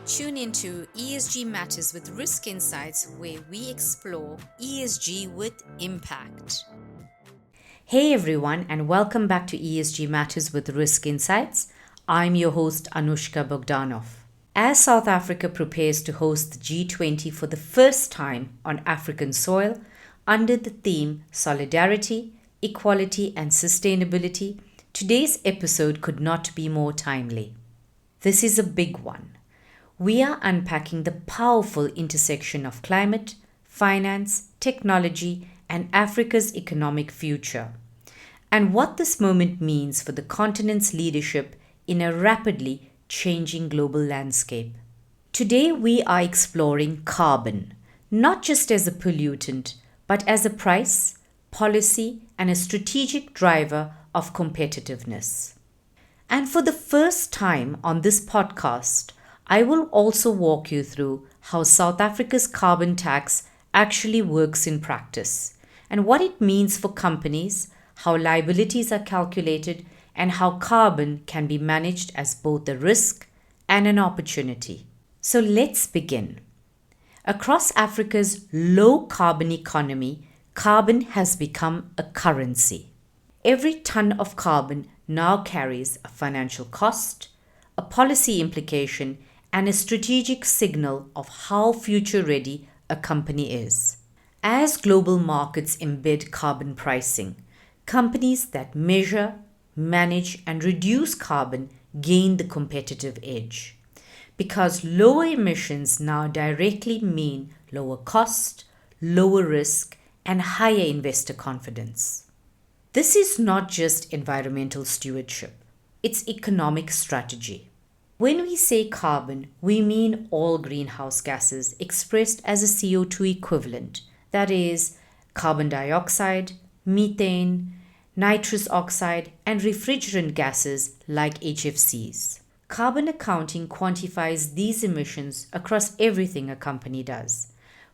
Tune into ESG Matters with Risk Insights, where we explore ESG with impact. Hey everyone, and welcome back to ESG Matters with Risk Insights. I'm your host, Anushka Bogdanov. As South Africa prepares to host the G20 for the first time on African soil, under the theme Solidarity, Equality, and Sustainability, today's episode could not be more timely. This is a big one. We are unpacking the powerful intersection of climate, finance, technology, and Africa's economic future, and what this moment means for the continent's leadership in a rapidly changing global landscape. Today, we are exploring carbon, not just as a pollutant, but as a price, policy, and a strategic driver of competitiveness. And for the first time on this podcast, I will also walk you through how South Africa's carbon tax actually works in practice and what it means for companies, how liabilities are calculated, and how carbon can be managed as both a risk and an opportunity. So let's begin. Across Africa's low carbon economy, carbon has become a currency. Every ton of carbon now carries a financial cost, a policy implication, and a strategic signal of how future ready a company is. As global markets embed carbon pricing, companies that measure, manage, and reduce carbon gain the competitive edge. Because lower emissions now directly mean lower cost, lower risk, and higher investor confidence. This is not just environmental stewardship, it's economic strategy. When we say carbon, we mean all greenhouse gases expressed as a CO2 equivalent, that is, carbon dioxide, methane, nitrous oxide, and refrigerant gases like HFCs. Carbon accounting quantifies these emissions across everything a company does,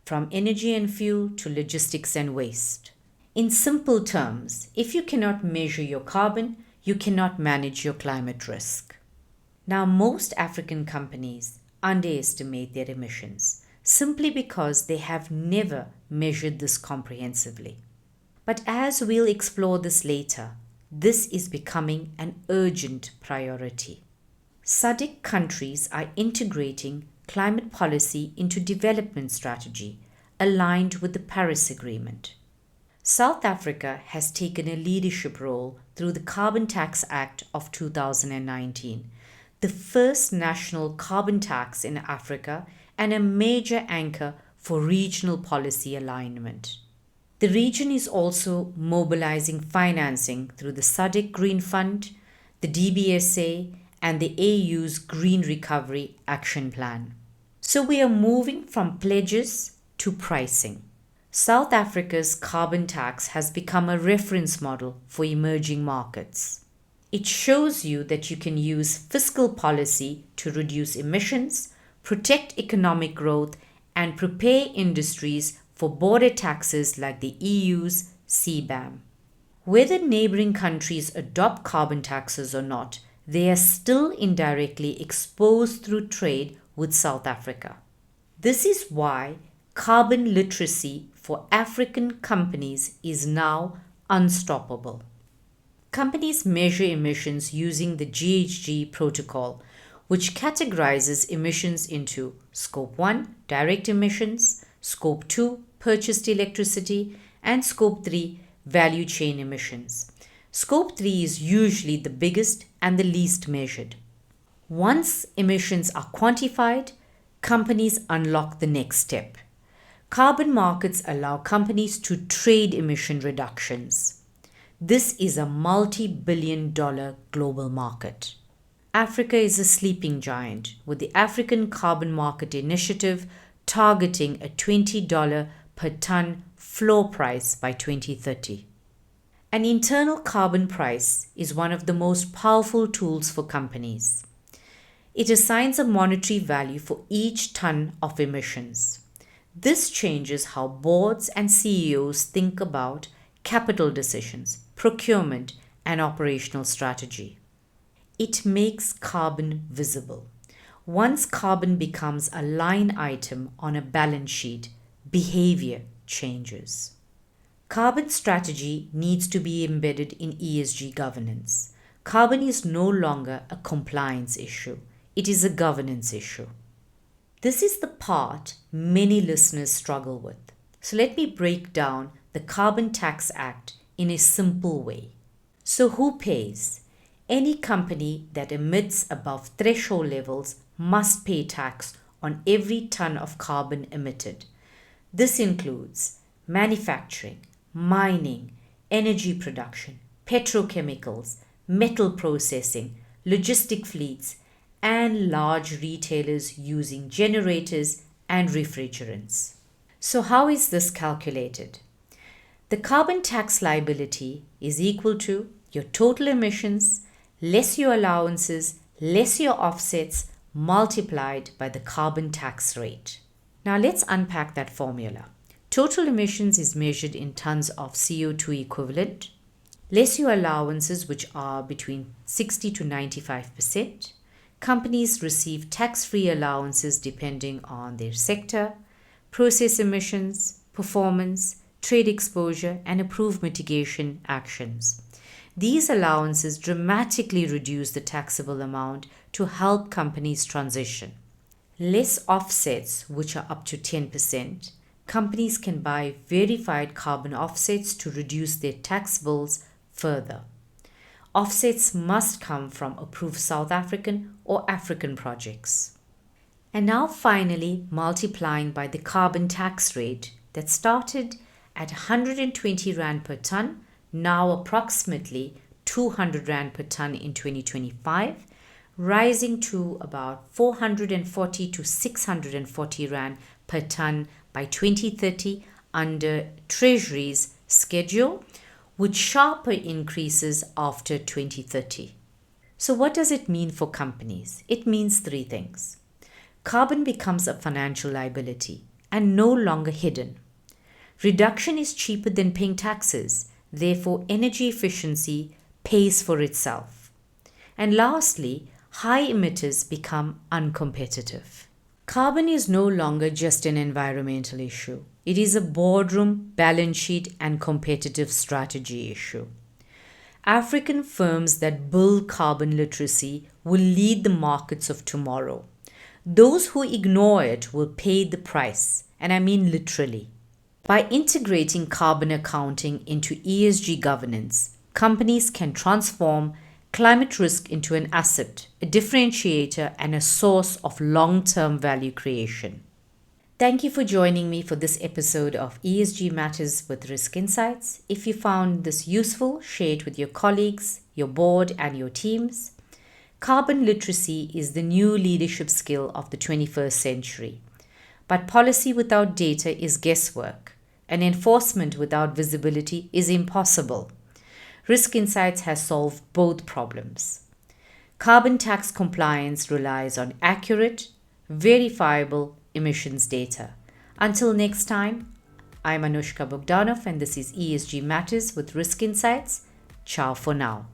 from energy and fuel to logistics and waste. In simple terms, if you cannot measure your carbon, you cannot manage your climate risk. Now, most African companies underestimate their emissions simply because they have never measured this comprehensively. But as we'll explore this later, this is becoming an urgent priority. SADC countries are integrating climate policy into development strategy aligned with the Paris Agreement. South Africa has taken a leadership role through the Carbon Tax Act of 2019, the first national carbon tax in Africa and a major anchor for regional policy alignment. The region is also mobilizing financing through the SADC Green Fund, the DBSA, and the AU's Green Recovery Action Plan. So we are moving from pledges to pricing. South Africa's carbon tax has become a reference model for emerging markets. It shows you that you can use fiscal policy to reduce emissions, protect economic growth, and prepare industries for border taxes like the EU's CBAM. Whether neighboring countries adopt carbon taxes or not, they are still indirectly exposed through trade with South Africa. This is why carbon literacy for African companies is now unstoppable. Companies measure emissions using the GHG protocol, which categorizes emissions into Scope 1, direct emissions, Scope 2, purchased electricity, and Scope 3, value chain emissions. Scope 3 is usually the biggest and the least measured. Once emissions are quantified, companies unlock the next step. Carbon markets allow companies to trade emission reductions. This is a multi-billion-dollar global market. Africa is a sleeping giant, with the African Carbon Market Initiative targeting a $20 per ton floor price by 2030. An internal carbon price is one of the most powerful tools for companies. It assigns a monetary value for each ton of emissions. This changes how boards and CEOs think about capital decisions, procurement, and operational strategy. It makes carbon visible. Once carbon becomes a line item on a balance sheet, behavior changes. Carbon strategy needs to be embedded in ESG governance. Carbon is no longer a compliance issue, it is a governance issue. This is the part many listeners struggle with. So let me break down the Carbon Tax Act in a simple way. So who pays? Any company that emits above threshold levels must pay tax on every ton of carbon emitted. This includes manufacturing, mining, energy production, petrochemicals, metal processing, logistic fleets, and large retailers using generators and refrigerants. So how is this calculated? The carbon tax liability is equal to your total emissions less your allowances less your offsets multiplied by the carbon tax rate. Now let's unpack that formula. Total emissions is measured in tons of CO2 equivalent, less your allowances, which are between 60 to 95%. Companies receive tax-free allowances depending on their sector, process emissions, performance, trade exposure, and approved mitigation actions. These allowances dramatically reduce the taxable amount to help companies transition. Less offsets, which are up to 10%, companies can buy verified carbon offsets to reduce their tax bills further. Offsets must come from approved South African or African projects. And now finally multiplying by the carbon tax rate that started at 120 Rand per ton, now approximately 200 Rand per ton in 2025, rising to about 440 to 640 Rand per ton by 2030 under Treasury's schedule, with sharper increases after 2030. So what does it mean for companies? It means three things. Carbon becomes a financial liability and no longer hidden. Reduction is cheaper than paying taxes, therefore energy efficiency pays for itself. And lastly, high emitters become uncompetitive. Carbon is no longer just an environmental issue. It is a boardroom, balance sheet, and competitive strategy issue. African firms that build carbon literacy will lead the markets of tomorrow. Those who ignore it will pay the price, and I mean literally. By integrating carbon accounting into ESG governance, companies can transform climate risk into an asset, a differentiator, and a source of long-term value creation. Thank you for joining me for this episode of ESG Matters with Risk Insights. If you found this useful, share it with your colleagues, your board, and your teams. Carbon literacy is the new leadership skill of the 21st century. But policy without data is guesswork, and enforcement without visibility is impossible. Risk Insights has solved both problems. Carbon tax compliance relies on accurate, verifiable emissions data. Until next time, I'm Anushka Bogdanov and this is ESG Matters with Risk Insights. Ciao for now.